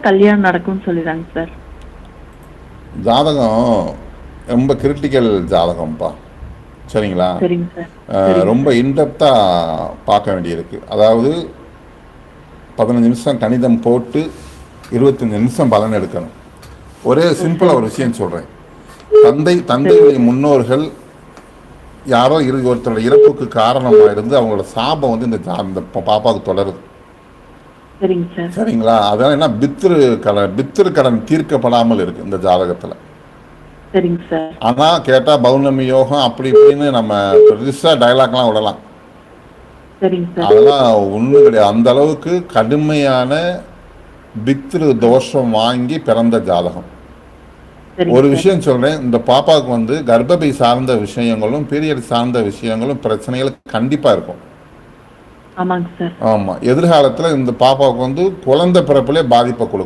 கல்யாணம் நடக்கும்னு சொல்லிடுறாங்க சார். ஜாதகம் ரொம்ப கிரிட்டிக்கல் ஜாதகம்ப்பா. சரிங்களா? சரிங்க சார். சரிங்க ரொம்ப சார். இன்டெப்த்தாக பார்க்க வேண்டியிருக்கு. அதாவது 15 நிமிஷம் கணிதம் போட்டு 25 நிமிஷம் பலன் எடுக்கணும். ஒரே சிம்பிளாக ஒரு சரிங்க சார். விஷயம் சொல்கிறேன். தந்தையுடைய முன்னோர்கள் யாரோ ஒருத்தரோட இறப்புக்கு காரணமாக இருந்து அவங்களோட சாபம் வந்து இந்த பாப்பாவுக்கு தொடருது. சரிங்க சார். சரிங்களா? அதனால என்ன பித்திரு கடன் தீர்க்கப்படாமல் இருக்கு இந்த ஜாதகத்தில். சரிங்க சார். ஆனால் கேட்டால் பௌர்ணமி யோகம் அப்படி இப்படின்னு நம்ம பெருசாக டைலாக்லாம் விடலாம். சரிங்க சார். அதெல்லாம் ஒன்றும் கிடையாது. அந்த அளவுக்கு கடுமையான பித்ரு தோஷம் வாங்கி பிறந்த ஜாதகம். ஒரு விஷயம் சொல்றேன், இந்த பாப்பாவுக்கு வந்து கர்ப்பப்பை சார்ந்த விஷயங்களும் பீரியட் சார்ந்த விஷயங்களும் பிரச்சனைகள் கண்டிப்பா இருக்கும். ஆமாங்க சார். ஆமா, எதிர்காலத்துல இந்த பாப்பாவுக்கு வந்து குழந்தை பிறப்புலே பாதிப்பை கொடுக்கும்.